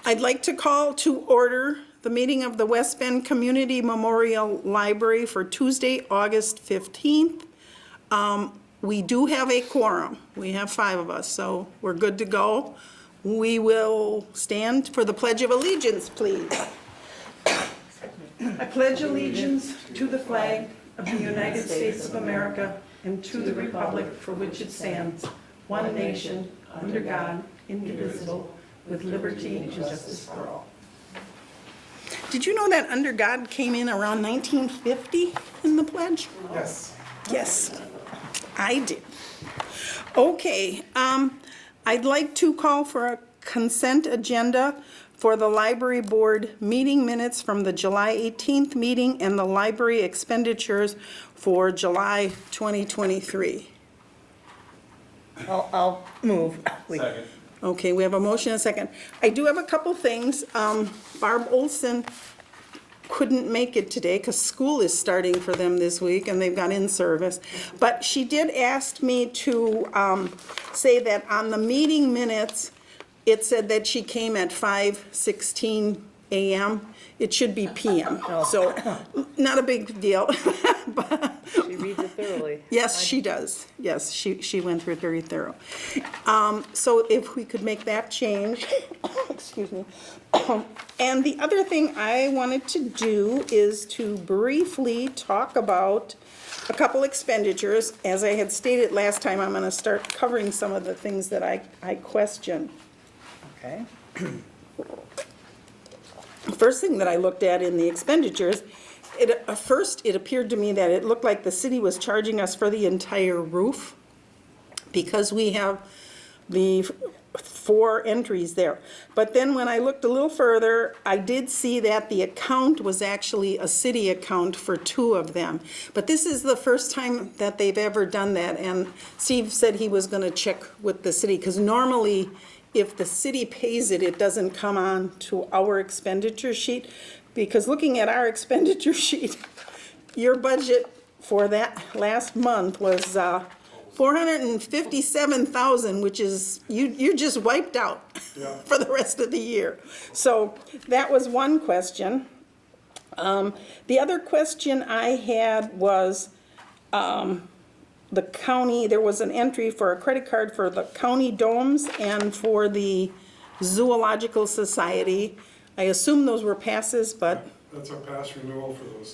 I'd like to call to order the meeting of the West Bend Community Memorial Library for Tuesday, August 15th. We do have a quorum. We have 5 of us, so we're good to go. We will stand for the Pledge of Allegiance, please. I pledge allegiance to the flag of the United States of America and to the republic for which it stands, one nation, under God, indivisible, with liberty and justice for all. Did you know that under God came in around 1950 in the pledge? Yes. Yes, I did. Okay, I'd like to call for a consent agenda for the library board meeting minutes from the July 18th meeting and the library expenditures for July 2023. I'll move. Second. Okay, we have a motion and a second. I do have a couple things. Barb Olson couldn't make it today because school is starting for them this week and they've got in service. But she did ask me to say that on the meeting minutes, it said that she came at 5:16 a.m. It should be p.m. So not a big deal. She reads it thoroughly. Yes, she does. Yes, she went through it very thorough. So if we could make that change, excuse me. And the other thing I wanted to do is to briefly talk about a couple expenditures. As I had stated last time, I'm going to start covering some of the things that I question. Okay. First thing that I looked at in the expenditures, first it appeared to me that it looked like the city was charging us for the entire roof because we have the 4 entries there. But then when I looked a little further, I did see that the account was actually a city account for 2 of them. But this is the first time that they've ever done that, and Steve said he was going to check with the city because normally if the city pays it, it doesn't come on to our expenditure sheet. Because looking at our expenditure sheet, your budget for that last month was $457,000, which is, you just wiped out for the rest of the year. So that was one question. The other question I had was the county, there was an entry for a credit card for the county domes and for the Zoological Society. I assume those were passes, but That's our pass renewal for those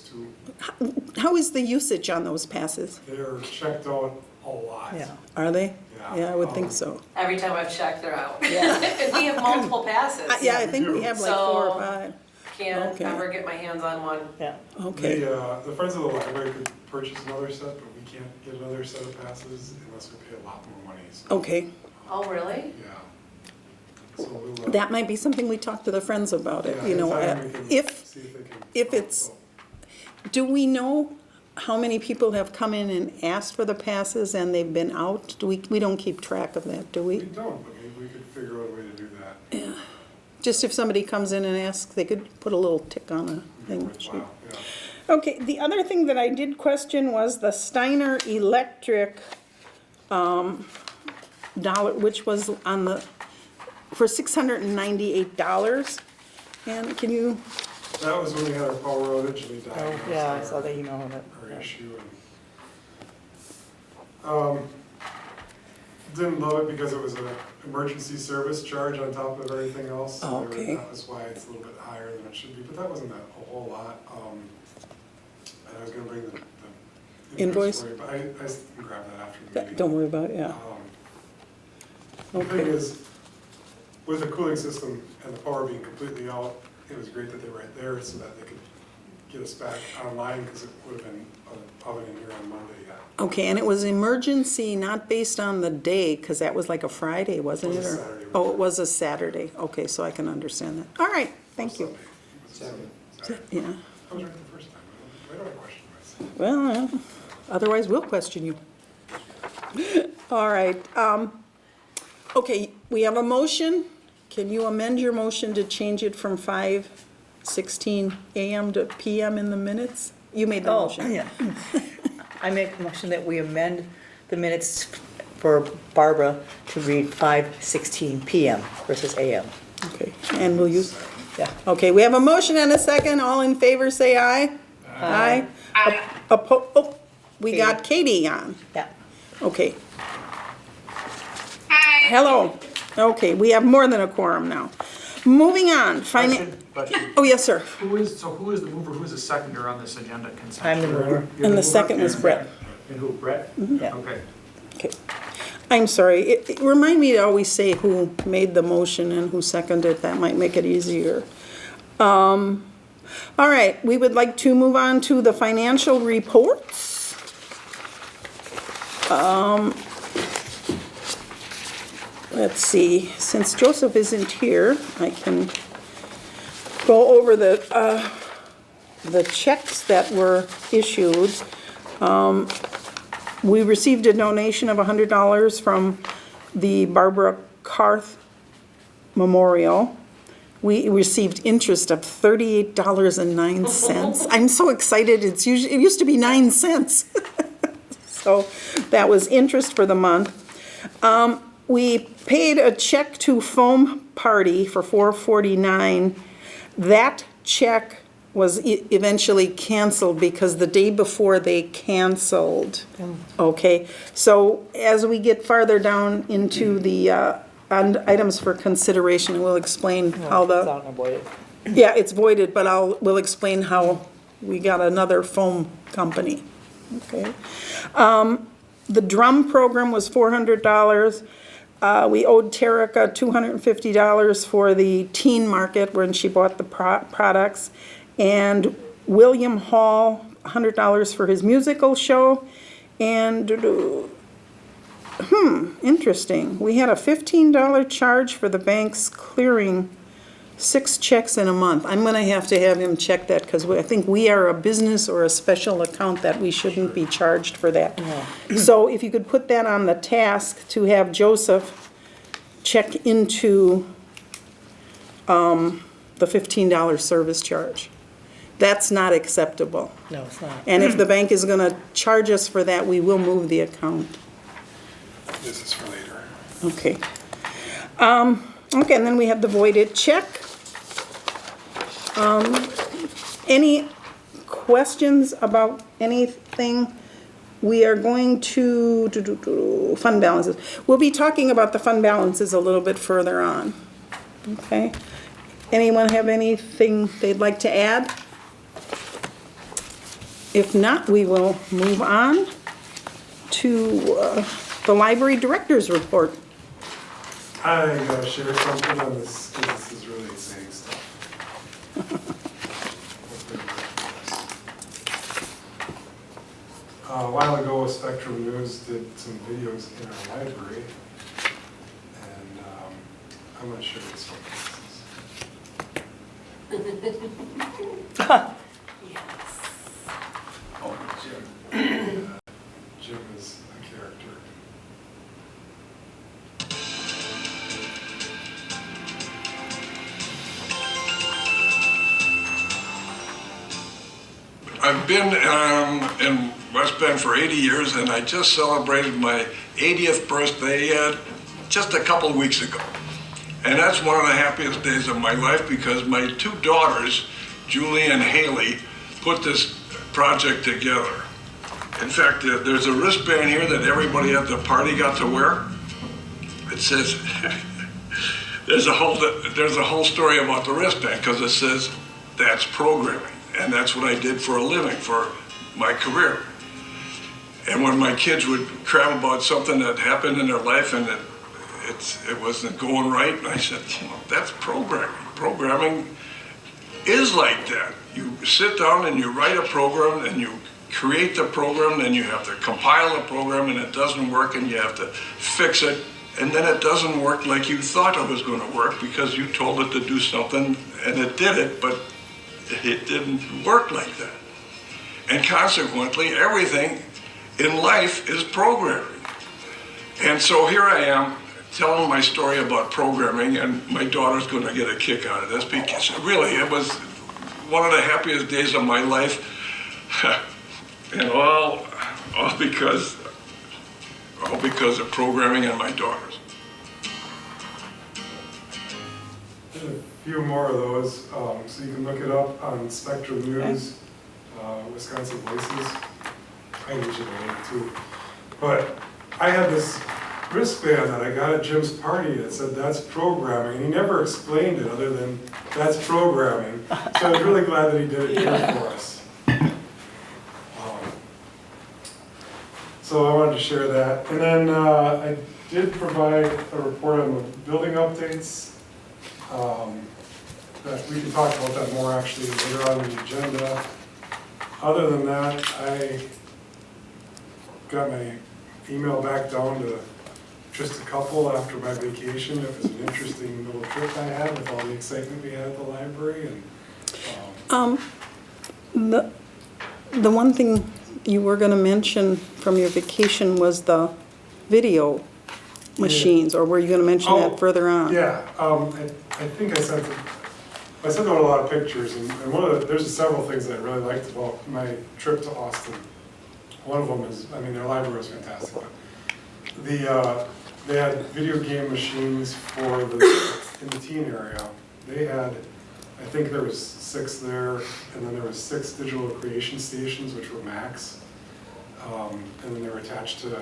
2. how is the usage on those passes? They're checked out a lot. Yeah. Are they? Yeah. I would think so. Every time I've checked, they're out. And we have multiple passes. Yeah, I think we have like 4 or So- 5. Can't Okay. ever get my hands on one. Yeah. Okay, The Friends of the Library could purchase another set, but we can't get another set of passes unless we pay a lot more money. So, okay. Oh, really? yeah. So we'll, That might be something we talk to the friends about it, you know. anytime we can If, see if they can if help, it's- so. do we know how many people have come in and asked for the passes and they've been out? We don't keep track of that, do We we? don't, but maybe we could figure out a way to do that. Just if somebody comes in and asks, they could put a little tick on a thing. Wow, yeah. Okay, the other thing that I did question was the Steiner Electric dollar, which was on the, for $698. And can you, That was when we had our power outage and we diagnosed Oh, yeah, I saw the email on it. our issue. And didn't love it because it was an emergency service charge on top of everything else. So Oh, okay. That was why it's a little bit higher than it should be, but that wasn't a whole lot. And I was gonna bring the Invoice? for you, but I can grab that after the meeting. don't worry about it, yeah. The thing Okay. is, with the cooling system and the power being completely out, it was great that they were right there so that they could get us back online because it would have been oven in here on Monday, yeah. Okay, and it was emergency, not based on the day, because that was like a Friday, wasn't It it? was a or- Saturday. Oh, it was a Saturday. Okay, so I can understand that. All right, thank you. Sunday. Yeah, I was right the first time. Why don't I question myself? well, otherwise we'll question you. All right, okay, we have a motion. Can you amend your motion to change it from 5:16 a.m. to p.m. in the minutes? You made the Oh, motion. yeah. I make a motion that we amend the minutes for Barbara to read 5:16 PM versus AM. Okay, and we'll use, Yeah. okay, we have a motion and a second. All in favor, say aye. Aye. Oh, we got Katie on. Yeah. Okay. Hello. Okay, we have more than a quorum now. Moving on, Question. oh, yes, sir. Who is the mover, who is the seconder on this agenda consent? I'm the mover. And the second was Brett. And who, Brett? Yeah. Okay. Okay. I'm sorry, remind me to always say who made the motion and who seconded, that might make it easier. All right, we would like to move on to the financial reports. Let's see, since Joseph isn't here, I can go over the checks that were issued. We received a donation of $100 from the Barbara Carth Memorial. We received interest of $38.09. I'm so excited, it used to be 9 cents. So that was interest for the month. We paid a check to Foam Party for $449. That check was eventually canceled because the day before they canceled. Okay, so as we get farther down into the items for consideration, we'll explain how It's out and avoided. yeah, it's voided, but we'll explain how we got another foam company. Okay. The drum program was $400. We owed Terica $250 for the teen market when she bought the products. And William Hall, $100 for his musical show. And, interesting. We had a $15 charge for the bank's clearing 6 checks in a month. I'm gonna have to have him check that because I think we are a business or a special account that we shouldn't be charged for that. So if you could put that on the task to have Joseph check into the $15 service charge. That's not acceptable. No, it's not. And if the bank is gonna charge us for that, we will move the account. This is for later. Okay. Okay, and then we have the voided check. Any questions about anything? We are going to fund balances. We'll be talking about the fund balances a little bit further on. Okay? Anyone have anything they'd like to add? If not, we will move on to the library director's report. I gotta share something on this, because this is really exciting stuff. A while ago, Spectrum News did some videos in our library, and I'm gonna share this one. Oh, Jim. Jim is a character. I've been in West Bend for 80 years, and I just celebrated my 80th birthday just a couple of weeks ago. And that's one of the happiest days of my life because my 2 daughters, Julie and Haley, put this project together. In fact, there's a wristband here that everybody at the party got to wear. It says, there's a whole story about the wristband because it says, that's programming. And that's what I did for a living, for my career. And when my kids would crab about something that happened in their life and it wasn't going right, and I said, that's programming. Programming is like that. You sit down and you write a program and you create the program, then you have to compile the program and it doesn't work and you have to fix it. And then it doesn't work like you thought it was going to work because you told it to do something and it did it, but it didn't work like that. And consequently, everything in life is programming. And so here I am telling my story about programming, and my daughter's going to get a kick out of this because really it was one of the happiest days of my life, and all because of programming and my daughters. There's a few more of those, so you can look it up on Spectrum News, Wisconsin Voices. I usually link too. But I had this wristband that I got at Jim's party that said, "That's programming," and he never explained it other than, "That's programming." So I was really glad that he did it here for us. So I wanted to share that. And then I did provide a report on the building updates. That we can talk about that more actually later on in the agenda. Other than that, I got my email back down to just a couple after my vacation. It was an interesting little trip I had with all the excitement we had at the library. And The one thing you were gonna mention from your vacation was the video machines, or were you gonna mention Oh, that further on? yeah, I think I sent out a lot of pictures, and there's several things that I really liked about my trip to Austin. One of them is, I mean, their library was fantastic, but they had video game machines in the teen area. They had, I think there was 6 there, and then there was 6 digital creation stations, which were Macs. And then they were attached to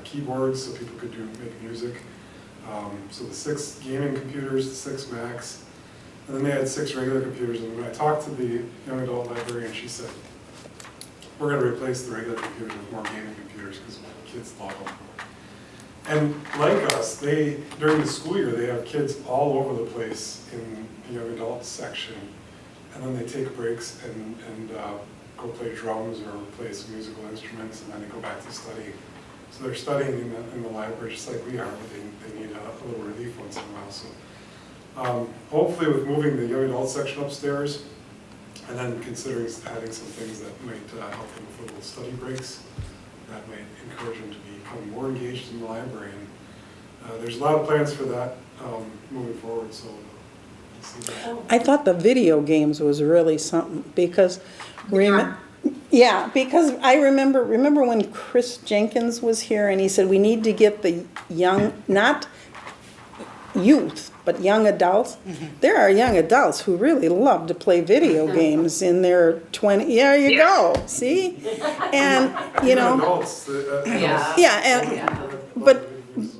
keyboards so people could make music. So the 6 gaming computers, the 6 Macs, and then they had 6 regular computers. And when I talked to the young adult librarian, she said, "We're going to replace the regular computers with more gaming computers because kids love them." And like us, during the school year, they have kids all over the place in the young adult section. And then they take breaks and go play drums or play some musical instruments, and then they go back to study. So they're studying in the library just like we are, but they need a little relief once in a while. So hopefully with moving the young adult section upstairs, and then considering adding some things that might help them with little study breaks, that might encourage them to become more engaged in the library. And there's a lot of plans for that moving forward, so we'll see that. I thought the video games was really something, because, because I remember when Chris Jenkins was here and he said, we need to get the young, not youth, but young adults. There are young adults who really love to play video games in their 20s. Yeah, you go, see? And, you know. Adults,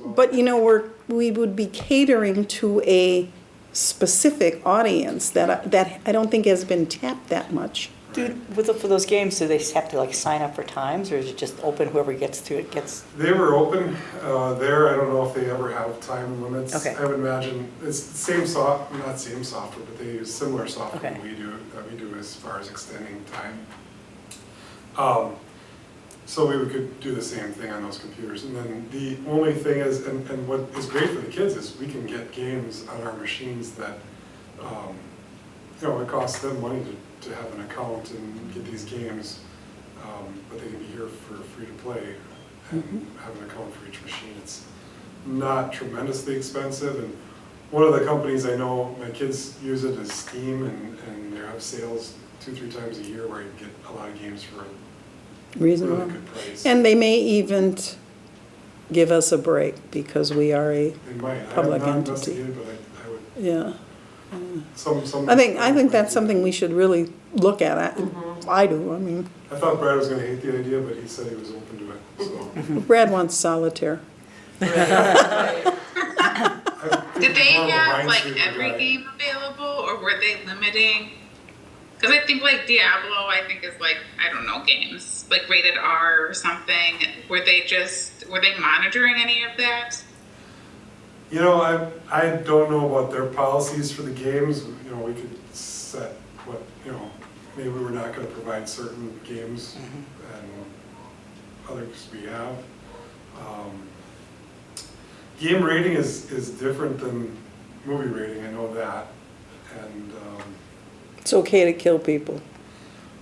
But you know, we would be catering to a specific audience that I don't think has been tapped that much. For those games, do they have to like sign up for times, or is it just open, whoever gets to it gets? They were open there. I don't know if they ever have time limits. Okay. I would imagine it's the same not same software, but they use similar software that we do as far as extending time. So we could do the same thing on those computers. And then the only thing is, and what is great for the kids is we can get games on our machines that, it costs them money to have an account and get these games, but they can be here for free to play and have an account for each machine. It's not tremendously expensive, and one of the companies I know, my kids use it as Steam, and they have sales 2-3 times a year where you get a lot of games for a Reasonable. really good price. And they may even give us a break because we are a They might. public I have not entity. investigated, but I would. Yeah. Some. I think that's something we should really look at. I do, I mean, I thought Brad was going to hate the idea, but he said he was open to it, so. Brad wants solitaire. I think Did they he's more of a have like Minesweeper every guy. game available, or were they limiting? Because I think like Diablo, I think is like, I don't know, games like rated R or something. Were they monitoring any of that? You know, I don't know about their policies for the games. You know, we could set what, maybe we're not going to provide certain games and others we have. Game rating is different than movie rating, I know that. And, It's okay to kill people.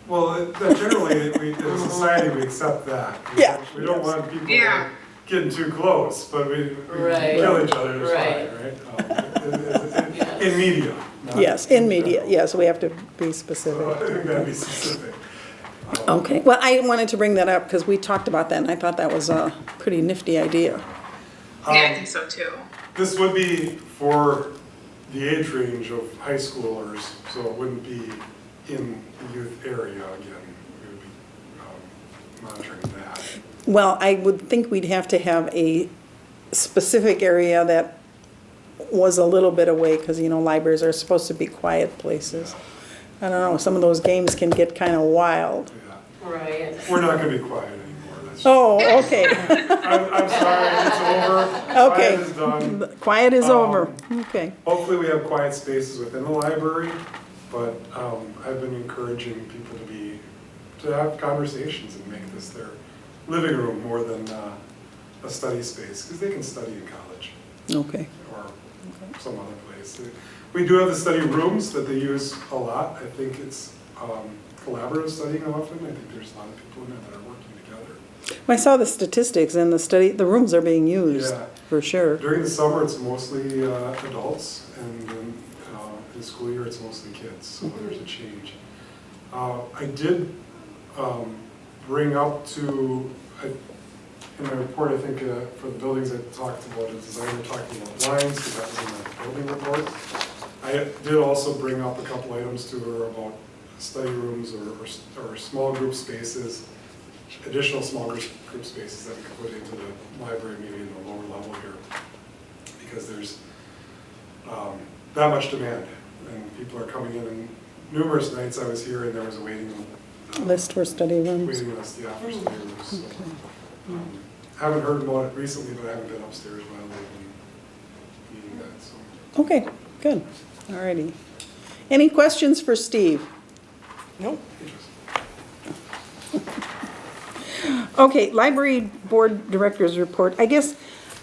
well, generally, as a society, we accept that. Yeah. We don't want people Yeah. getting too close, but we Right. kill each other, it's Right. fine, right? In media. not Yes, in media, general. yes, we have to be So specific. I think that'd be specific. Okay, well, I wanted to bring that up because we talked about that and I thought that was a pretty nifty idea. Yeah, I think so too. This would be for the age range of high schoolers, so it wouldn't be in the youth area again. We would be monitoring that. Well, I would think we'd have to have a specific area that was a little bit away, because, you know, libraries are supposed to be quiet places. I don't know, some of those games can get kind of wild. Yeah. Right. We're not gonna be quiet anymore. That's just- Oh, okay, I'm sorry, it's over. Okay. Quiet is done. quiet is over, okay. Hopefully we have quiet spaces within the library, but I've been encouraging people to have conversations and make this their living room more than a study space, because they can study in college Okay, or some other place. We do have the study rooms that they use a lot. I think it's collaborative studying often. I think there's a lot of people in there that are working together. I saw the statistics and the rooms are being used, Yeah. for sure. During the summer, it's mostly adults, and then in the school year, it's mostly kids, so there's a change. I did bring up in my report, I think, for the buildings I talked about, a designer talking about blinds, because that was in the building report. I did also bring up a couple items to her about study rooms or small group spaces, additional small group spaces that we could put into the library, maybe in the lower level here, because there's that much demand, and people are coming in. And numerous nights I was here, and there was a waiting List for study rooms. waiting list, yeah, for study rooms. So, haven't heard about it recently, but I haven't been upstairs while they've been meeting that. So. Okay, good, alrighty. Any questions for Steve? Nope. Okay, library board director's report. I guess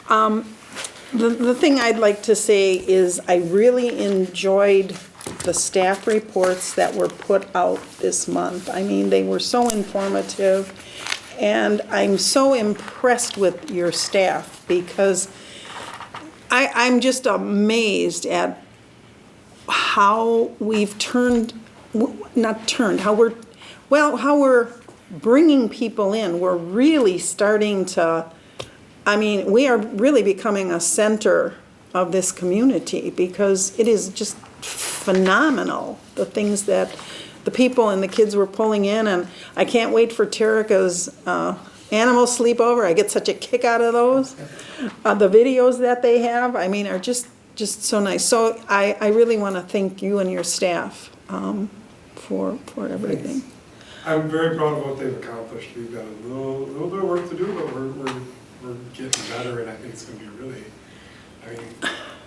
the thing I'd like to say is I really enjoyed the staff reports that were put out this month. I mean, they were so informative, and I'm so impressed with your staff, because I'm just amazed at how we've how we're bringing people in. We're really starting to, I mean, we are really becoming a center of this community, because it is just phenomenal, the things that the people and the kids were pulling in. And I can't wait for Terica's animal sleepover. I get such a kick out of those. The videos that they have, I mean, are just so nice. So I really want to thank you and your staff for everything. I'm very proud of what they've accomplished. We've got a little bit of work to do, but we're getting better, and I think it's going to be really, I mean,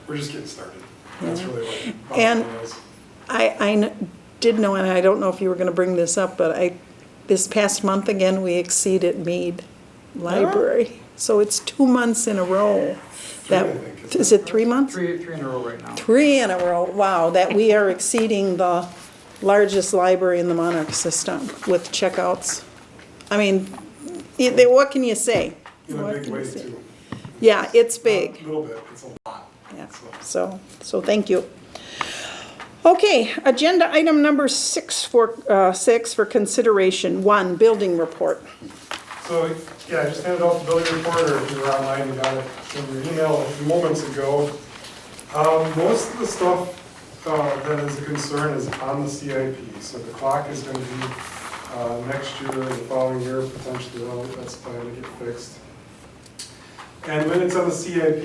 we're just getting started. That's really what And it is. I did know, and I don't know if you were going to bring this up, but this past month again, we exceeded Mead Library. So it's 2 months in a row. I think. Is it 3 months? Three in a row right now. 3 in a row, wow, that we are exceeding the largest library in the Monarch system with checkouts. I mean, what can you say? In a What big can you way, say? too. Yeah, it's big. A little bit, it's a lot. Yeah, So- so thank you. Okay, agenda item number 6 for consideration. 1, building report. So, yeah, I just handed out the building report, or if you were online, you got it in your email a few moments ago. Most of the stuff that is a concern is on the CIP. So the clock is going to be next year, the following year, potentially, that's planned to get fixed. And when it's on the CIP,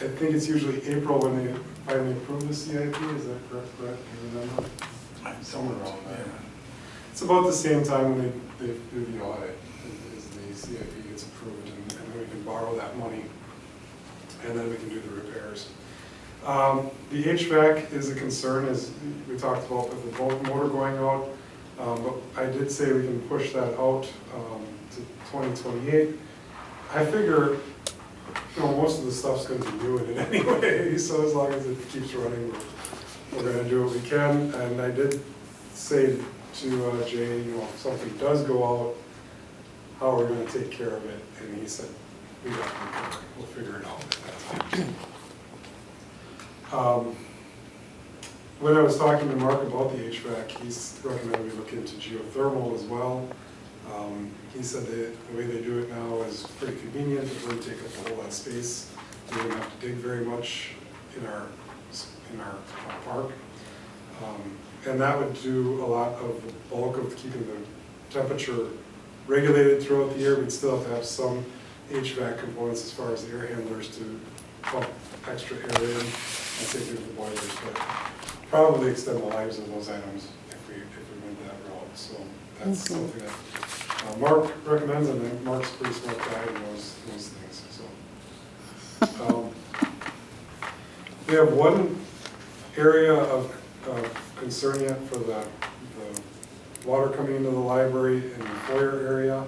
I think it's usually April when they finally approve the CIP, is that correct? Do you remember? Somewhere around there. It's about the same time when they do the audit, as the CIP gets approved, and then we can borrow that money, and then we can do the repairs. The HVAC is a concern, as we talked about with the bulk motor going out, but I did say we can push that out to 2028. I figure, most of the stuff's going to be new in it anyway, so as long as it keeps running, we're going to do what we can. And I did say to Jay, if something does go out, how are we going to take care of it? And he said, we'll figure it out at that time. When I was talking to Mark about the HVAC, he's recommended we look into geothermal as well. He said that the way they do it now is pretty convenient. It wouldn't take up a whole lot of space. We wouldn't have to dig very much in our in our park. And that would do a lot of the bulk of keeping the temperature regulated throughout the year. We'd still have to have some HVAC components as far as the air handlers to pump extra air in, and same thing with the boilers, but probably extend the lives of those items if we went that route. So that's something that Mark recommends, and then Mark's a pretty smart guy and knows things. So we have one area of concern yet for the water coming into the library in the foyer area,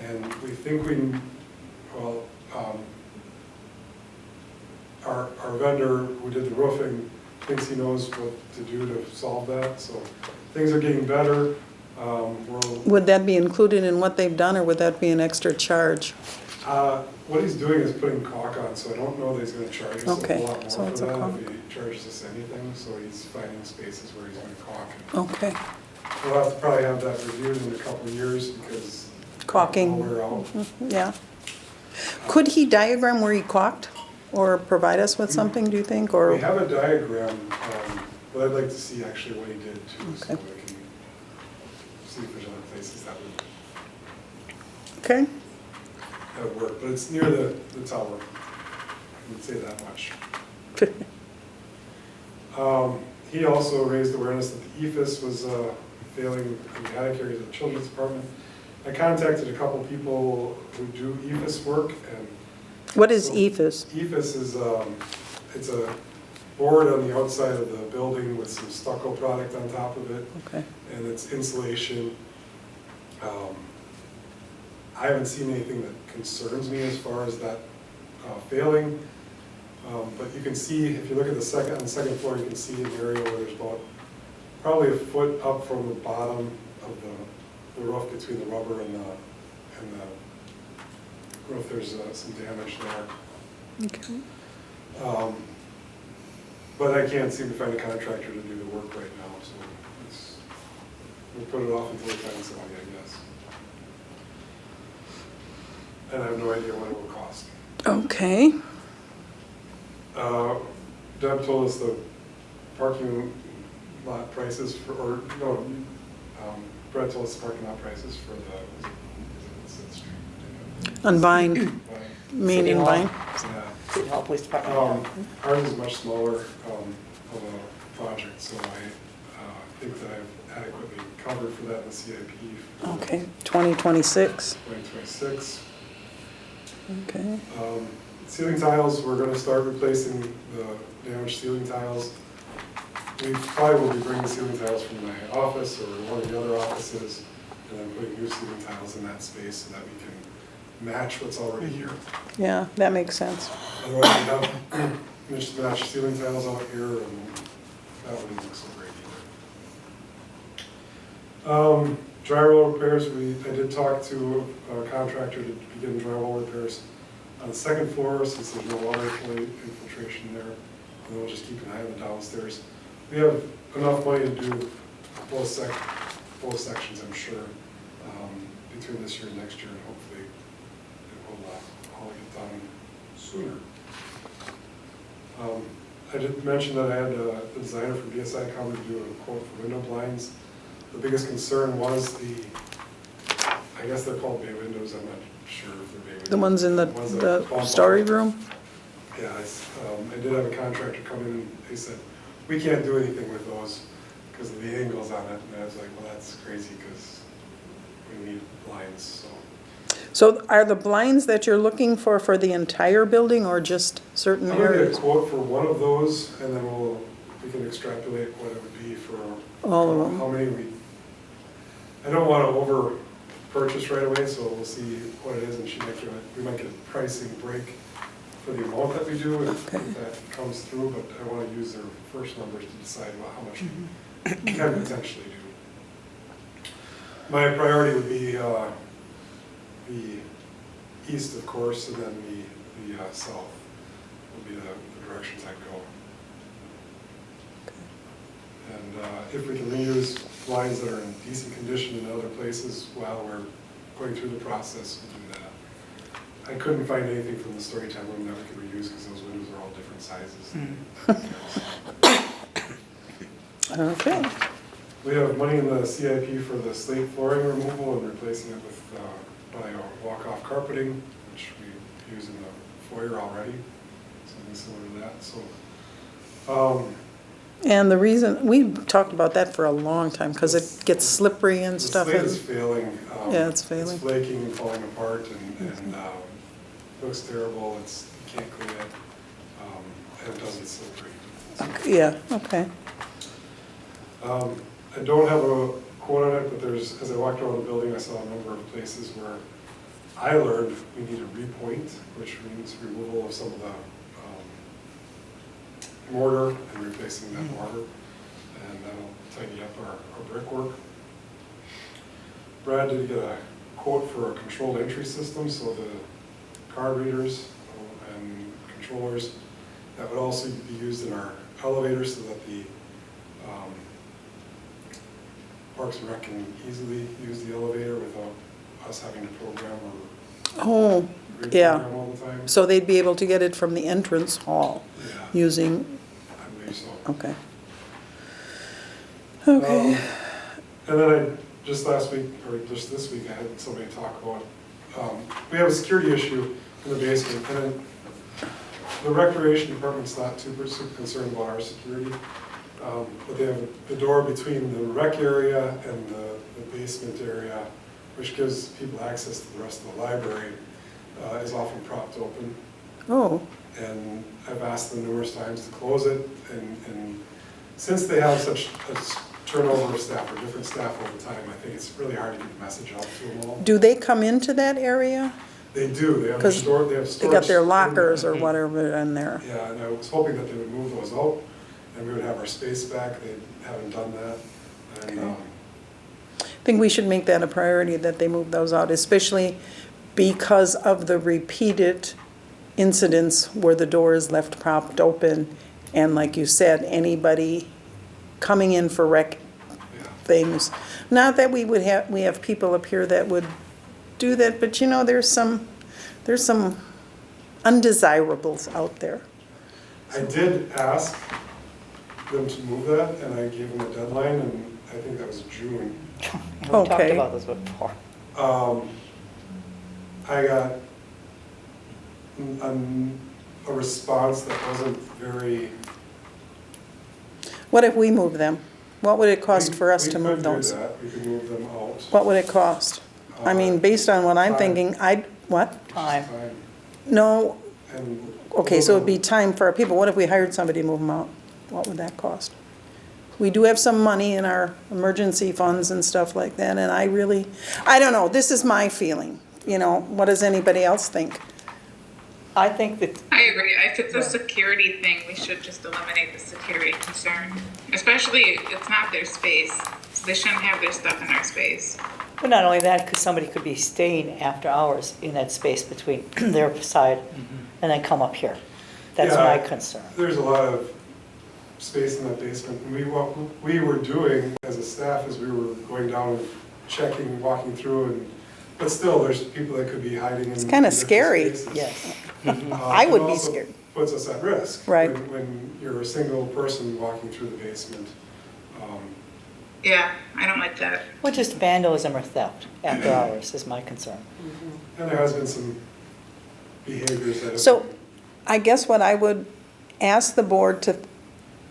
and we think our vendor who did the roofing thinks he knows what to do to solve that, so things are getting better. Would that be included in what they've done, or would that be an extra charge? What he's doing is putting caulk on, so I don't know that he's gonna charge us a Okay, lot more so for it's a that caulk. if he charges us anything, so he's finding spaces where he's gonna caulk. Okay, We'll have to probably have that reviewed in a couple of years because caulking, it'll wear out. yeah. Could he diagram where he caulked, or provide us with something, do you think, or? We have a diagram, but I'd like to see actually what he did too, so Okay. we can see if there's other places that Okay, would work. But it's near the tower, I would say that much. He also raised awareness that the EFS was failing in the attic area of the children's department. I contacted a couple people who do EFS work, and what is so EFS? EFS is, it's a board on the outside of the building with some stucco product on top of it, Okay, and it's insulation. I haven't seen anything that concerns me as far as that failing. But you can see, if you look at on the second floor, you can see an area where there's about probably a foot up from the bottom of the roof between the rubber and the roof. There's some damage there. okay. But I can't seem to find a contractor to do the work right now, so we'll put it off until we find somebody, I guess. And I have no idea what it will cost. Okay, Deb told us the parking lot prices for, Brett told us the parking lot prices for the, is it Sixth Street? on Vine, But, Main City and Hall. Vine? yeah. City Hall Police Department. Ours is much smaller of a project, so I think that I've adequately covered for that in the CIP for Okay, 2026, 2026. okay. Ceiling tiles, we're gonna start replacing the damaged ceiling tiles. We probably will be bringing ceiling tiles from my office or one of the other offices, and then putting new ceiling tiles in that space so that we can match what's already here. Yeah, that makes sense. Otherwise, we have mismatched ceiling tiles out here, and that wouldn't look so great either. Drywall repairs, I did talk to a contractor to begin drywall repairs on the second floor, since there's no water infiltration there, and we'll just keep an eye on the downstairs. We have enough money to do both sections, I'm sure, between this year and next year, and hopefully it will all get done sooner. I did mention that I had a designer from BSI come to do a quote for window blinds. The biggest concern was I guess they're called bay windows, I'm not sure if they're bay windows. The ones in that the bump story out. room? Yeah, I did have a contractor come in, and they said, we can't do anything with those because of the angles on it, and I was like, well, that's crazy because we need blinds, so. So are the blinds that you're looking for the entire building, or just certain I'm gonna get a areas? quote for one of those, and then we can extrapolate what it would be for All of them. how many I don't want to over purchase right away, so we'll see what it is, and we might get a pricing break for the amount that we do if that comes through, but I want to use their first numbers to decide how much we can potentially do. My priority would be the east, of course, and then the south would be the directions I'd go. And if we can reuse lines that are in decent condition in other places while we're going through the process, we'll do that. I couldn't find anything from the story time room that we could reuse because those windows are all different sizes. Okay. We have money in the CIP for the slate flooring removal and replacing it with walk-off carpeting, which we use in the foyer already, something similar to that, so. And the reason, we talked about that for a long time, because it gets slippery and stuff. The slate and- is failing. Yeah, it's failing. It's flaking and falling apart and looks terrible, you can't clean it, and it doesn't slippery. Yeah, okay. I don't have a quote on it, but as I walked around the building, I saw a number of places where I learned we need a repoint, which means removal of some of the mortar and replacing that mortar, and that'll tidy up our brickwork. Brad did get a quote for a controlled entry system, so the card readers and controllers, that would also be used in our elevators so that the Parks and Rec can easily use the elevator without us having to program or Oh, yeah. reprogram all the time. So they'd be able to get it from the entrance hall Yeah, using, I believe so. okay. Okay. And then just last week, or just this week, I had somebody talk about, we have a security issue in the basement, and then the recreation department's not super concerned about our security, but they have the door between the rec area and the basement area, which gives people access to the rest of the library, is often propped open. Oh, And I've asked them numerous times to close it, and since they have such a turnover of staff, or different staff all the time, I think it's really hard to get the message out to them all. do they come into that area? They do, they have 'Cause storage. They got their in lockers there. or whatever in there. Yeah, and I was hoping that they would move those out, and we would have our space back. They haven't done that. And, Okay. I think we should make that a priority, that they move those out, especially because of the repeated incidents where the door is left propped open. And like you said, anybody coming in for rec yeah. things. Not that we have people up here that would do that, but you know, there's some undesirables out there. I did ask them to move that, and I gave them a deadline, and I think that was June. We talked Okay. about this before. I got a response that wasn't very. What if we move them? What would it cost We- for us to move We could those? do that, we could move them out. What would it cost? I mean, based on what I'm Time. thinking, what? Time. No, And. okay, so it'd be time for our people. What if we hired somebody to move them out? What would that cost? We do have some money in our emergency funds and stuff like that, and I don't know, this is my feeling. You know, what does anybody else think? I think that, I agree. If it's a security thing, we should just eliminate the security concern. Especially if it's not their space. So they shouldn't have their stuff in our space. but not only that, because somebody could be staying after hours in that space between their side and then come up here. That's Yeah, my concern. There's a lot of space in that basement. And what we were doing as a staff is we were going down and checking, walking through, but still, there's people that could be hiding in. It's kinda different scary. spaces. Yes. I would It be also scared. Puts us at risk. Right. When you're a single person walking through the basement. Yeah, I don't like that. Well, just vandalism or theft after hours is my concern. And there has been some behaviors that have. So I guess what I would ask the board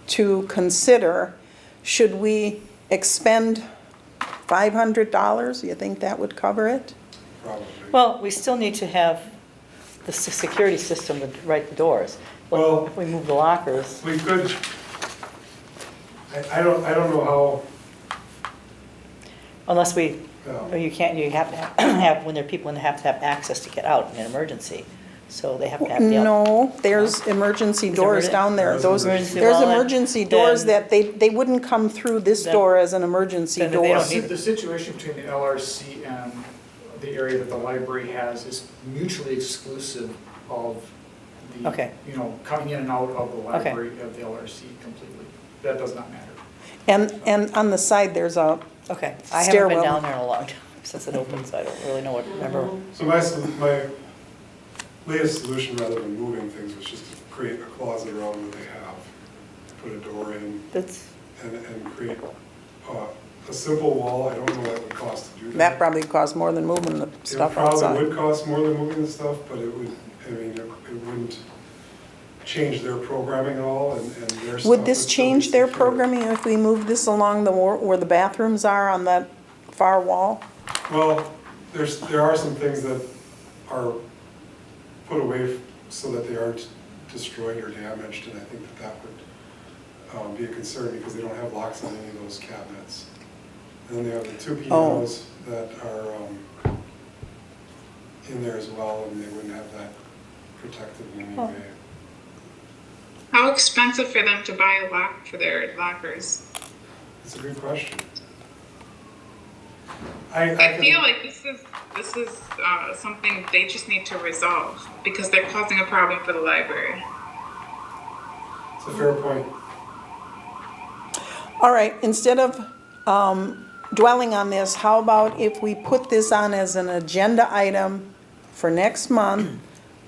to consider, should we expend $500? You think that would cover it? Probably. Well, we still need to have the security system to write the doors. But Well- if we move the lockers, We could, I don't know how, unless we, No. you can't, you have to have, when there are people, and they have to have access to get out in an emergency. So they have to have the. No, there's emergency doors down there. There's Those, emergency- there's well, then- emergency doors then- that they wouldn't come through this Then- door as an emergency then they door. don't need it. The situation between the LRC and the area that the library has is mutually exclusive of the, Okay. coming in and out of the Okay. library of the LRC completely. That does not matter. And on the side, there's a, Okay, I haven't Stairwell. been down there in a long time since it opened, so I don't really know remember. so my latest solution, rather than moving things, was just to create a closet around what they have, put a door in, That's, and create a simple wall. I don't know what it would cost to do that. That probably costs more than moving the stuff It probably outside. would cost more than moving the stuff, but it would, I mean, it wouldn't change their programming at all, and their stuff Would this still be change their secure. programming if we move this along where the bathrooms are on that far wall? Well, there are some things that are put away so that they aren't destroyed or damaged, and I think that would be a concern because they don't have locks on any of those cabinets. And then they have the two pianos that are in there as well, and they wouldn't have that protected in any way. How expensive for them to buy a lock for their lockers? It's a good question. I I feel like this is something they just need to resolve because they're causing a problem for the library. It's a fair point. All right, instead of dwelling on this, how about if we put this on as an agenda item for next month?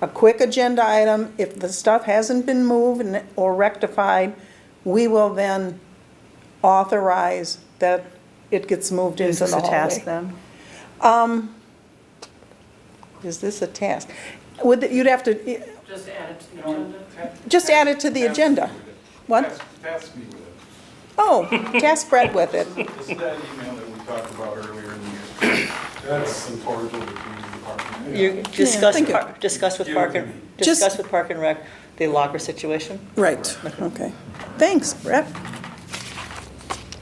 A quick agenda item, if the stuff hasn't been moved or rectified, we will then authorize that it gets moved Is into this the a task hallway. then? Is this a task? You'd have to, Just add it to the agenda. just add it to the agenda. What? Task me with it. Oh, task Brett with it. It's that email that we talked about earlier in the year. That's some cordial between the department. You discuss, thank you. discuss with Give Park it and, to me. Just- discuss with Park and Rec the locker situation. Right, okay. Thanks, Brett.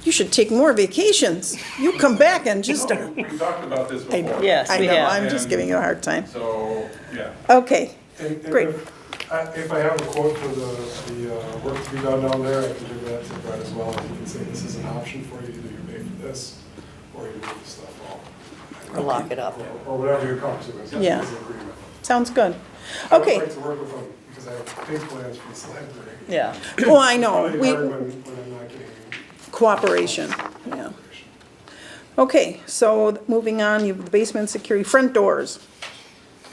You should take more vacations. You come back and just, No, we talked about this I know, before. Yes, I we know, have. I'm just giving you a hard time. So, yeah. Okay, And Great. if I have a quote for the work to be done down there, I can give that to Brett as well. He can say this is an option for you, either you pay for this, or you move the stuff off. Or lock it up. Or whatever you come to as Yeah. an agreement. sounds good. I would Okay, like to work with him, because I have big plans for this library. Yeah. well, I know, It's really hard when I'm not getting cooperation, yeah. Okay, so moving on, you have the basement security, front doors.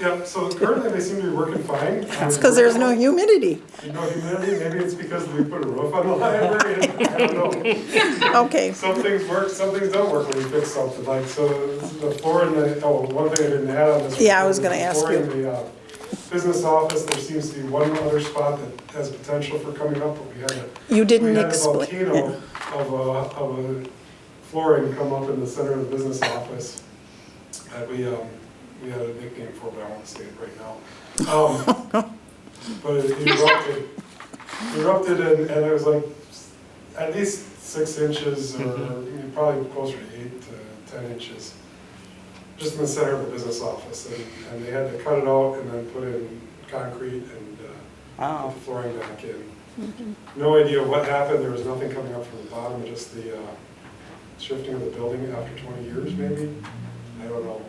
Yeah, so currently they seem to be working fine. That's because there's no humidity. No humidity, maybe it's because we put a roof on the library, and I don't know. Okay, Some things work, some things don't work when you fix something, like, so the floor in the, one thing I didn't add on this. Yeah, I was gonna ask floor you. in the business office, there seems to be one other spot that has potential for coming up, but we had a. you didn't We had a explain. volcano of a flooring come up in the center of the business office that we had a nickname for, but I won't say it right now. But it erupted and it was like at least 6 inches or probably closer to 8 to 10 inches, just in the center of the business office. And they had to cut it out and then put in concrete and Wow. put the flooring back in. No idea what happened. There was nothing coming up from the bottom, just the shifting of the building after 20 years, maybe. I don't know.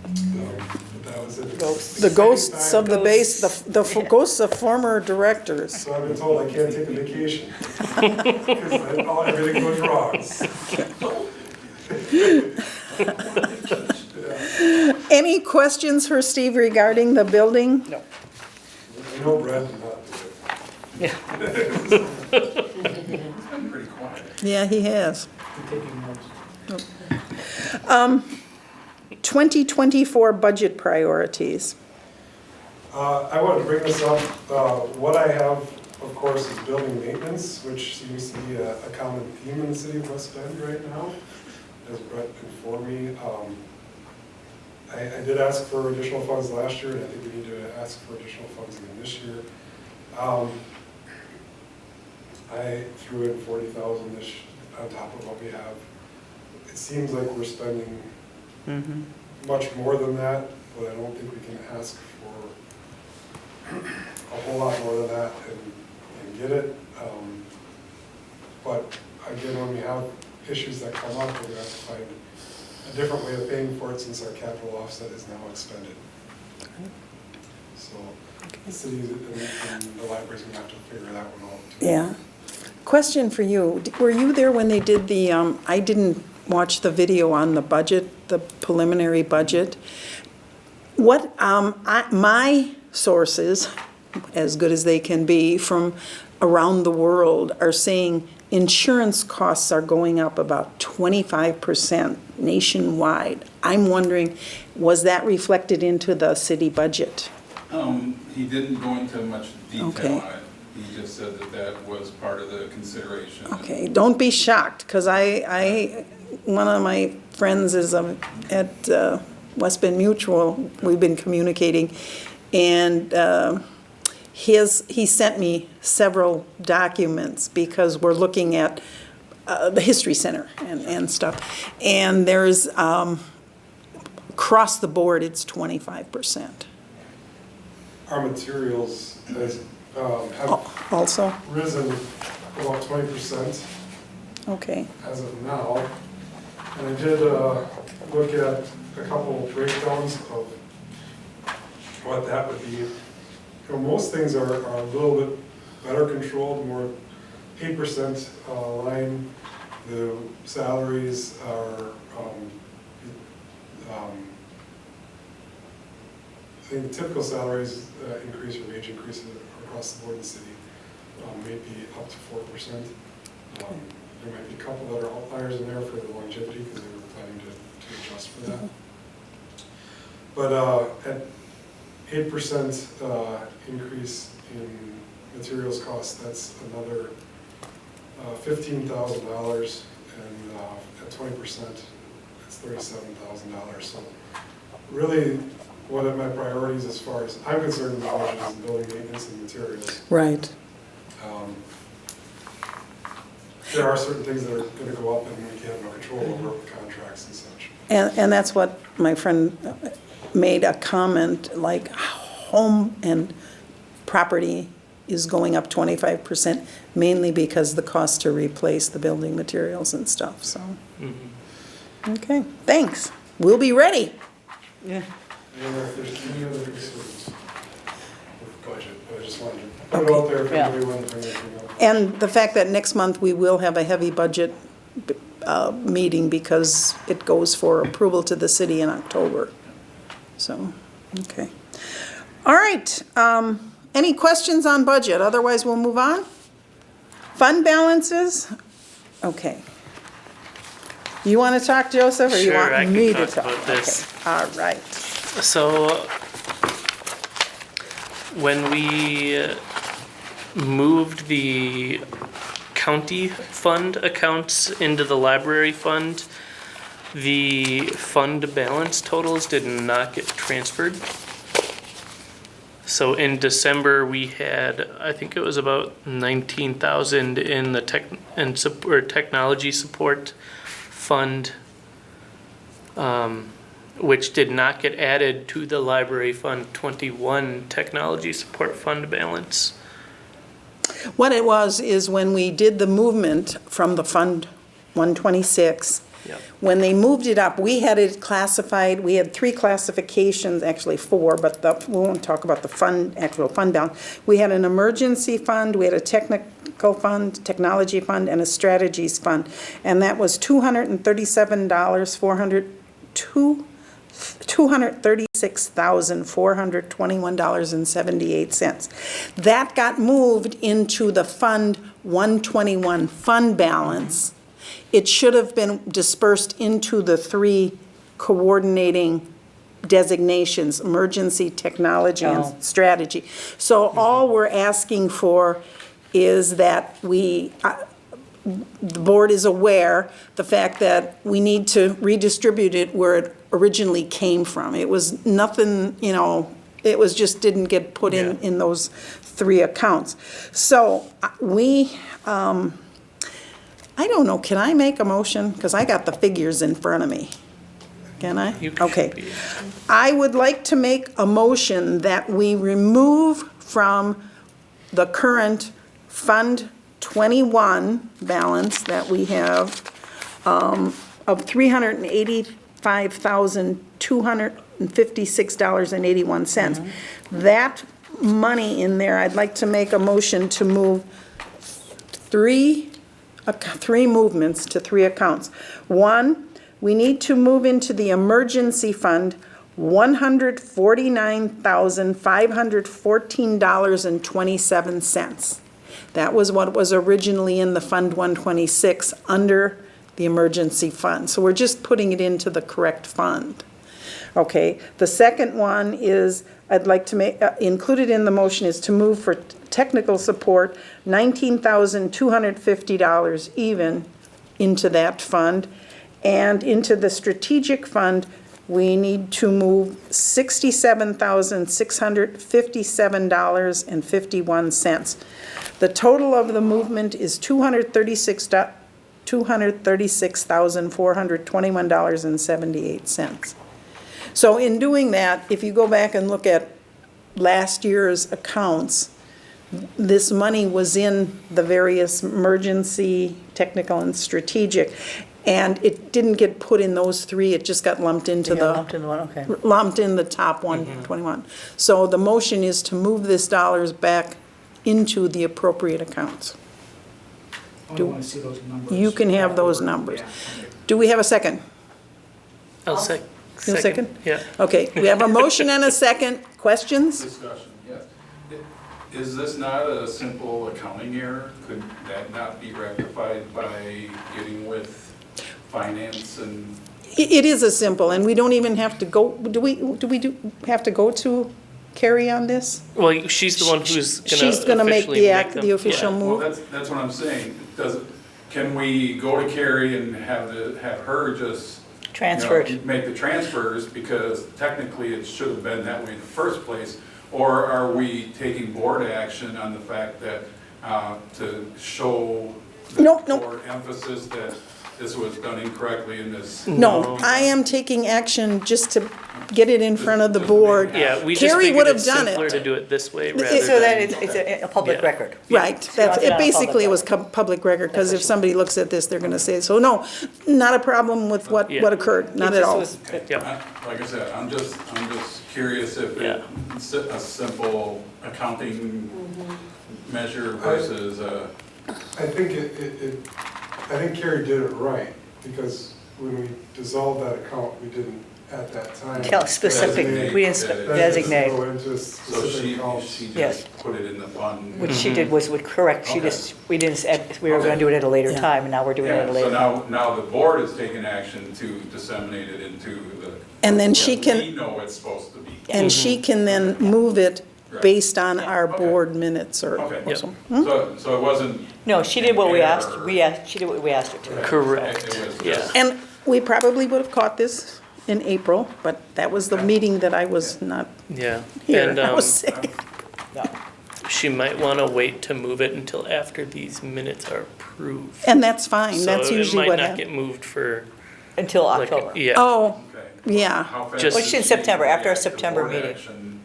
But that was it. Ghosts. The ghosts of the base, Ghosts. the ghosts of former directors. So I've been told I can't take a vacation. Because everything goes wrong. Yeah. Any questions for Steve regarding the building? No. I know Brad did not do it. Yeah. It's been pretty quiet. Yeah, he has. Taking notes. 2024 budget priorities. I wanted to bring this up. What I have, of course, is building maintenance, which seems to be a common theme in the city of West Bend right now, as Brett informed me. I did ask for additional funds last year, and I think we need to ask for additional funds again this year. I threw in 40,000 on top of what we have. It seems like we're spending much more than that, but I don't think we can ask for a whole lot more than that and get it. But again, when we have issues that come up, we're gonna have to find a different way of paying for it since our capital offset is now expended. So the city and the library's gonna have to figure that one out too. Yeah. Question for you. Were you there when they did the, I didn't watch the video on the budget, the preliminary budget. What, my sources, as good as they can be, from around the world are saying insurance costs are going up about 25% nationwide. I'm wondering, was that reflected into the city budget? He didn't go into much detail Okay. on it. He just said that that was part of the consideration. Okay, don't be shocked, because one of my friends is at West Bend Mutual, we've been communicating, and he sent me several documents because we're looking at the History Center and stuff. And there's, across the board, it's 25%. Our materials have Also, risen about 20% okay, as of now. And I did look at a couple of breakdowns of what that would be. Most things are a little bit better controlled, more 8% line. The salaries are, I think the typical salaries increase or wage increase across the board in the city may be up to 4%. There might be a couple that are outliers in there for the longevity because they were planning to adjust for that. But at 8% increase in materials costs, that's another $15,000, and at 20%, it's $37,000. So really, one of my priorities as far as I'm concerned in the budget is building maintenance and materials. right. There are certain things that are going to go up and we have no control over with contracts and such. And that's what my friend made a comment, like home and property is going up 25%, mainly because the cost to replace the building materials and stuff, so. Okay, thanks. We'll be ready. Yeah. And if there's any other concerns with budget, but I just wanted to put it out there if Yeah. anybody wanted to bring anything up. And the fact that next month we will have a heavy budget meeting because it goes for approval to the city in October. So, okay. All right, any questions on budget? Otherwise, we'll move on. Fund balances? Okay. You want to talk, Joseph, or you Sure, I want can me to talk talk? about this. Okay, all right. So, when we moved the county fund accounts into the library fund, the fund balance totals did not get transferred. So in December, we had, I think it was about 19,000 in the technology support fund, which did not get added to the library fund 21 technology support fund balance. What it was is when we did the movement from the Fund 126, Yep. when they moved it up, we had it classified, we had 3 classifications, actually 4, but we won't talk about the fund, actual fund balance. We had an emergency fund, we had a technical fund, technology fund, and a strategies fund. And that was $236,421.78. That got moved into the Fund 121 fund balance. It should have been dispersed into the 3 coordinating designations, emergency, technology, Oh. and strategy. So all we're asking for is that the board is aware, the fact that we need to redistribute it where it originally came from. It was nothing, it was just didn't get put in those 3 accounts. So I don't know, can I make a motion? Because I got the figures in front of me. Can I? You should Okay. be. I would like to make a motion that we remove from the current Fund 21 balance that we have of $385,256.81. That money in there, I'd like to make a motion to move 3 movements to 3 accounts. One, we need to move into the emergency fund $149,514.27. That was what was originally in the Fund 126 under the emergency fund. So we're just putting it into the correct fund. Okay, the second one is, I'd like to make, included in the motion is to move for technical support, $19,250 even into that fund. And into the strategic fund, we need to move $67,657.51. The total of the movement is $236,421.78. So in doing that, if you go back and look at last year's accounts, this money was in the various emergency, technical, and strategic, and it didn't get put in those three, it just got lumped into Yeah, lumped in one, okay. lumped in the top 121. So the motion is to move this dollars back into the appropriate accounts. I want to see those numbers. You can have those numbers. Yeah, okay. Do we have a second? I'll You'll second? Yeah. Okay, we have a motion and a second. Questions? Discussion, yes. Is this not a simple accounting error? Could that not be rectified by getting with finance and? It is a simple, and we don't even have to go, do we have to go to Carrie on this? Well, she's the one who's gonna She's gonna make officially the act, them. the official Yeah. Well, move? that's what I'm saying. Can we go to Carrie and have her just Transferred. make the transfers, because technically it should have been that way in the first place? Or are we taking board action on the fact that, to show the No. board emphasis that this was done incorrectly in this? No, I am taking action just to get it in front of the board. Yeah, we just Carrie would figured have it's done simpler it. to do it this way It- rather So that than. it's a public Yeah. record. Right, So that's, it's it not a basically public was public record, because if somebody looks at this, they're gonna say, so no, not a problem with what Yeah. occurred, not It at just all. was- Yeah. Like I said, I'm just curious if Yeah. it's a simple accounting measure versus I think I think Carrie did it right, because when we dissolved that account, we didn't at that time. Tell specific, we didn't Designate. designate. Go into a so specific account. she Yes. just put it in the fund. What she did was correct, she Okay. just, we didn't, we were gonna do it at a later Yeah. time, and now we're doing it at a Yeah, later so time. now the board has taken action to disseminate it into the. And then she We can, know it's supposed to be. and she can then move it Right. based on our Okay. board minutes or Okay. or Yep. something. So it wasn't. No, she did what we asked, Error. she did what we asked her to. Correct. It was Yeah. just- And we probably would have caught this in April, but that was the meeting that I was not Yeah. here. And I was sick. No. she might want to wait to move it until after these minutes are approved. And that's fine, that's usually what So it might not happens. get moved for Until like, October. yeah. Oh, Okay. yeah. How fast Just- Well, does she's in she September, after our react to September board meeting. action?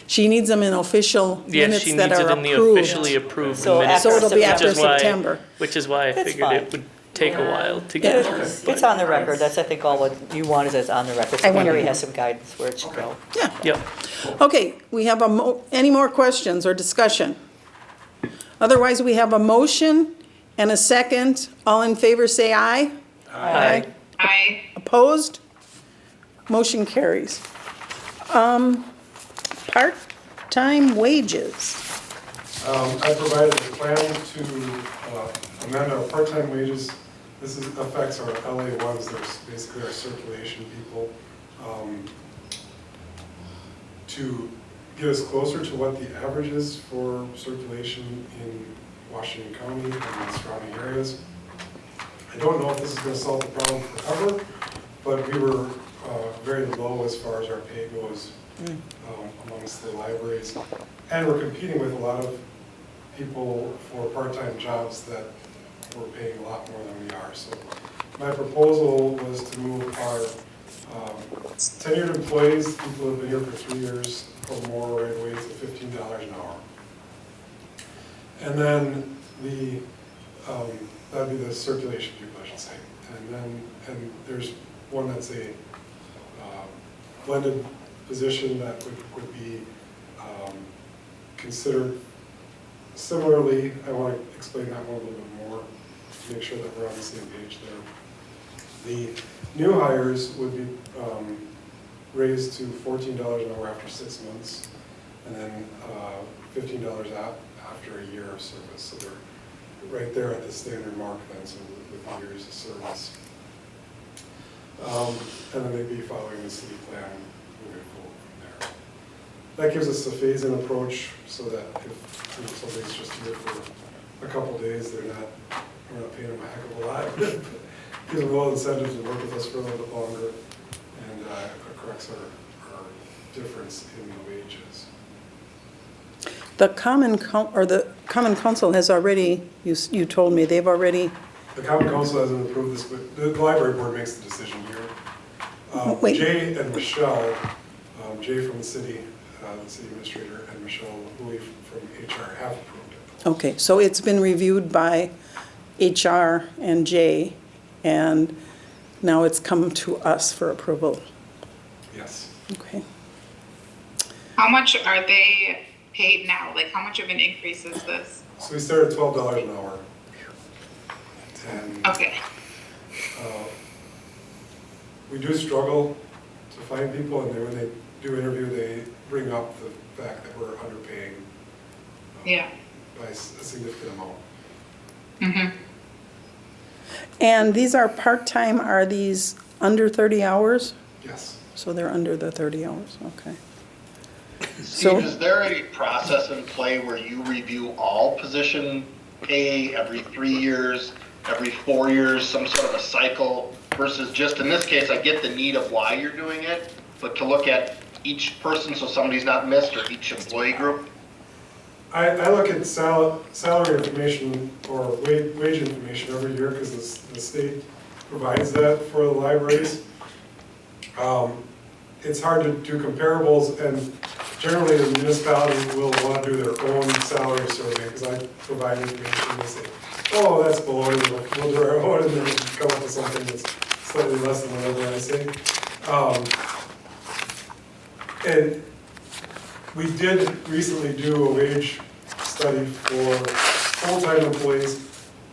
She needs them in official Yeah, minutes she that needs are it in the approved. officially approved So minutes. after So it'll be which after is why- September. Which is why I That's figured fine. it would take a while to Yeah. get. It's on the record, that's, I think, all what you want is it's on the record, I so wanna Carrie know. has some guidance where it should go. Yeah, Yep. okay, we have any more questions or discussion? Otherwise, we have a motion and a second. All in favor, say aye. Aye. Opposed? Motion carries. Part-time wages. I provided a plan to amend our part-time wages. This affects our LA ones, there's basically our circulation people, to get us closer to what the average is for circulation in Washington County and the surrounding areas. I don't know if this is going to solve the problem forever, but we were very low as far as our pay goes amongst the libraries. And we're competing with a lot of people for part-time jobs that we're paying a lot more than we are. So my proposal was to move our tenured employees, people who have been here for 3 years or more, right away to $15 an hour. And then that'd be the circulation people, I should say. And there's one that's a blended position that would be considered similarly. I want to explain that one a little bit more to make sure that we're on the same page there. The new hires would be raised to $14 an hour after 6 months, and then $15 out after a year of service. So they're right there at the standard mark then, so with the years of service. And then they'd be following the city plan moving forward from there. That gives us a phase-in approach so that if somebody's just here for a couple days, we're not paying them a heck of a lot. Gives them all incentives to work with us for a little bit longer, and it corrects our difference in the wages. The Common Council has already, you told me, they've already, The Common Council hasn't approved this, but the library board makes the decision here. Wait. Jay and Michelle, Jay from the city administrator, and Michelle Louis from HR have approved it. okay, so it's been reviewed by HR and Jay, and now it's come to us for approval. Yes. Okay. How much are they paid now? Like, how much of an increase is this? So we started at $12 an hour. And Okay. we do struggle to find people, and when they do interview, they bring up the fact that we're underpaying Yeah. by a significant amount. Mm-hmm. And these are part-time, are these under 30 hours? Yes. So they're under the 30 hours, okay. Steve, is there a process in play where you review all position pay every 3 years, every 4 years, some sort of a cycle, versus just, in this case, I get the need of why you're doing it, but to look at each person so somebody's not missed, or each employee group? I look at salary information or wage information every year because the state provides that for the libraries. It's hard to do comparables, and generally the municipality will want to do their own salary survey because I provide information and they say, oh, that's below, we'll do our own, and then come up with something that's slightly less than whatever I say. And we did recently do a wage study for full-time employees.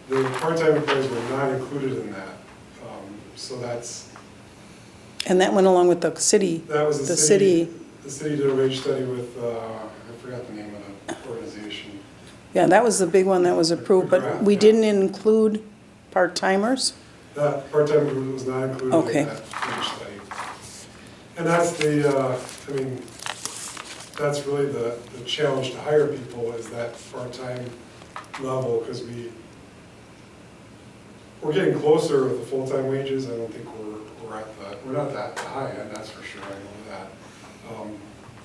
The part-time employees were not included in that. So that's, And that went along with the city? that was The city, the city did a wage study with, I forgot the name of the organization. yeah, that was the big one that was approved, but we didn't include part-timers? That part-time group was not included Okay. in that wage study. And that's I mean, that's really the challenge to hire people is that part-time level, because we're getting closer with the full-time wages. I don't think we're not that high end, that's for sure, I know that.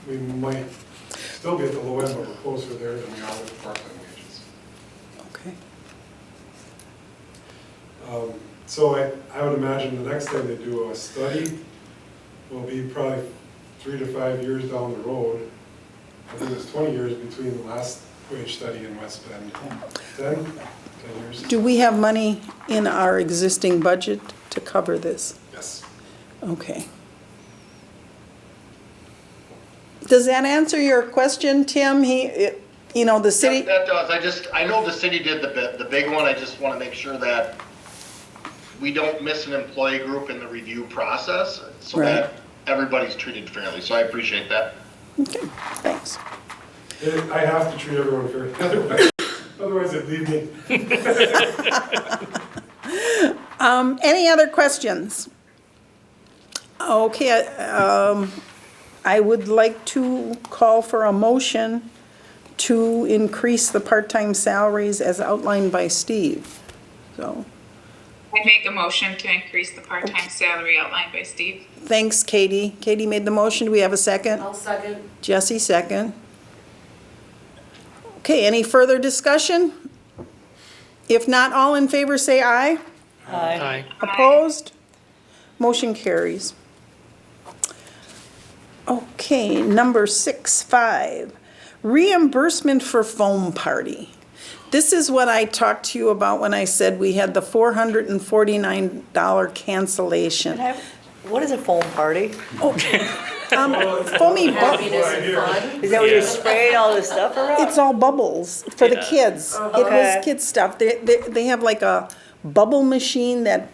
We might still be at the low end, but we're closer there than we are with the part-time wages. Okay. So I would imagine the next time they do a study will be probably 3 to 5 years down the road. I think it's 20 years between the last wage study in West Bend. 10 years? Do we have money in our existing budget to cover this? Yes. Okay. Does that answer your question, Tim? The city, That does, I know the city did the big one, I just want to make sure that we don't miss an employee group in the review process, so Right. that everybody's treated fairly, so I appreciate that. okay, thanks. I have to treat everyone fairly, otherwise it'd leave me. Any other questions? Okay, I would like to call for a motion to increase the part-time salaries as outlined by Steve. So, I make a motion to increase the part-time salary outlined by Steve. thanks, Katie. Katie made the motion. Do we have a second? I'll second. Jesse, second. Okay, any further discussion? If not, all in favor say aye. Aye. Opposed? Motion carries. Okay, number 6.5, reimbursement for foam party. This is what I talked to you about when I said we had the $449 cancellation. What is a foam party? Foamy Happiness bubbles. and fun. Is that where you're spraying all this stuff around? It's all bubbles for the kids. It Okay. was kids stuff. They have like a bubble machine that,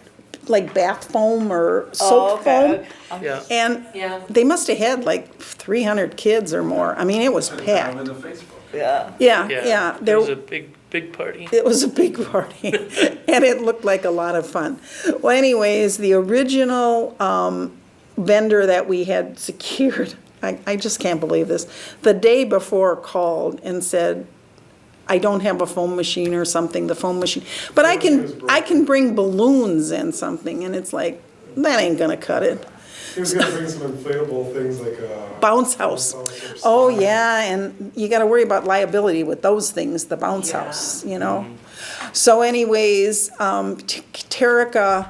like bath foam or soap foam. Yeah. And Yeah. they must have had like 300 kids or more. I mean, it was I'm packed. in the Facebook. Yeah. Yeah. There was a big party. It was a big party, and it looked like a lot of fun. Well, anyways, the original vendor that we had secured, I just can't believe this, the day before called and said, I don't have a foam machine or something, the foam machine, but I can bring balloons and something, and it's like, that ain't gonna cut it. He was gonna bring some inflatable things like a. Bounce house. or Oh, something. yeah, and you gotta worry about liability with those things, the bounce house, you know? So anyways, Terica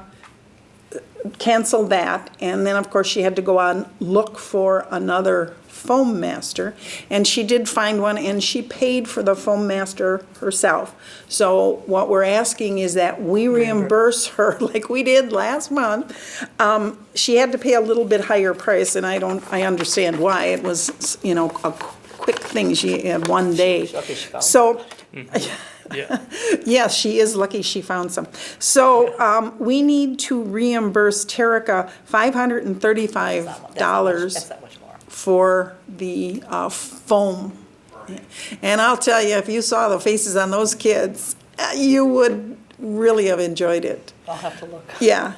canceled that, and then, of course, she had to go on, look for another foam master, and she did find one, and she paid for the foam master herself. So what we're asking is that we reimburse her, like we did last month. She had to pay a little bit higher price, and I understand why. It was, you know, a quick thing, she had one day. Okay, she found So, Yeah. yes, she is lucky she found some. So, we need to reimburse Terica $535 That's not much more. for the foam. And I'll tell you, if you saw the faces on those kids, you would really have enjoyed it. I'll have to look. Yeah.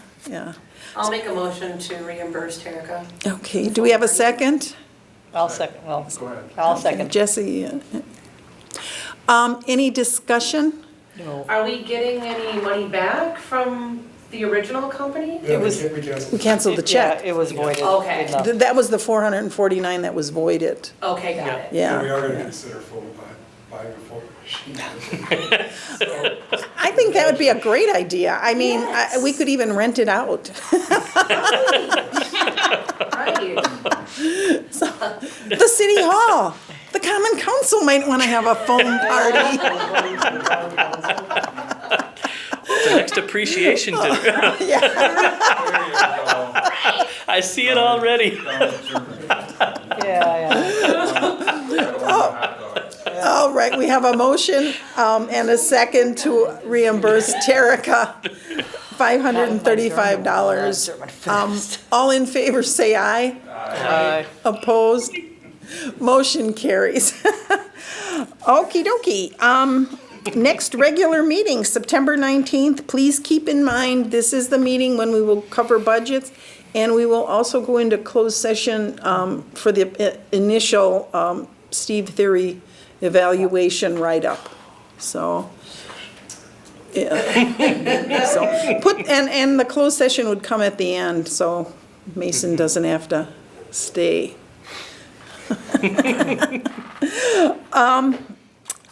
I'll make a motion to reimburse Terica. Okay, do we have a second? I'll second, well, Go ahead. I'll second. Jesse? Any discussion? No. Are we getting any money back from the original company? Yeah, was- we canceled. We canceled the Yeah, check. it was voided. Okay. Enough. That was the 449 that was voided. Okay, got it. And we Yeah. are gonna consider buying a foam machine. I think that would be a great idea. I mean, we could even rent it out. Right. The city hall, the common council might want to have a foam party. The next appreciation dinner. I see it already. Yeah. All right, we have a motion and a second to reimburse Terica $535. All in favor, say aye. Aye. Opposed? Motion carries. Okey dokey. Next regular meeting, September 19th. Please keep in mind, this is the meeting when we will cover budgets, and we will also go into closed session for the initial Steve Theory evaluation write-up. So, yeah. So, and the closed session would come at the end, so Mason doesn't have to stay.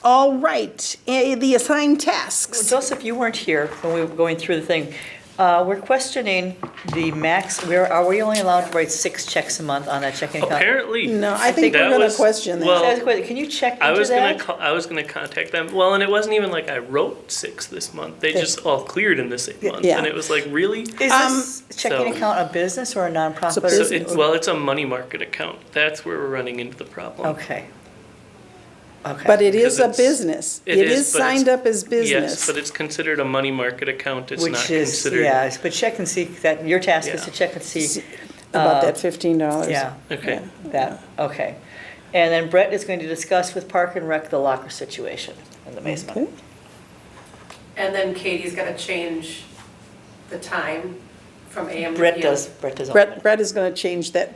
All right, the assigned tasks. Joseph, you weren't here when we were going through the thing. We're questioning the max, are we only allowed to write 6 checks a month on that checking account? Apparently. No, I think we're that gonna was- question that. well, Can you check I into was gonna that? I was gonna contact them. Well, and it wasn't even like I wrote 6 this month. They just all cleared in the same month, Yeah. and it was like, really? Is this checking so- account a business or a nonprofit? It's So it's a money market account. That's where we're running into the problem. Okay. Okay. But it is a Because business. it It is, is but it's- signed up as Yes, business. but it's considered a money market account. It's not Which is, considered. yes, but check and see, that, your task is Yeah. to check and see. About that $15. Yeah. Okay. That, okay. And then Brett is going to discuss with Park and Rec the locker situation in the basement. Okay. And then Katie's gonna change the time from AM to Brett PM. does all of it. Brett is gonna change that.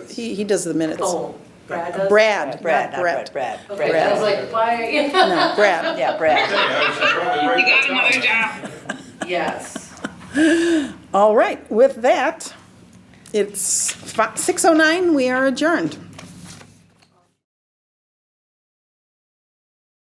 He does the minutes. Oh, Brad does? Brad, Brad, not not Brett. Brett. Okay, I was like, why? No, Brad. Yeah, Brad. He got another job. Yes. All right, with that, it's 6:09, we are adjourned.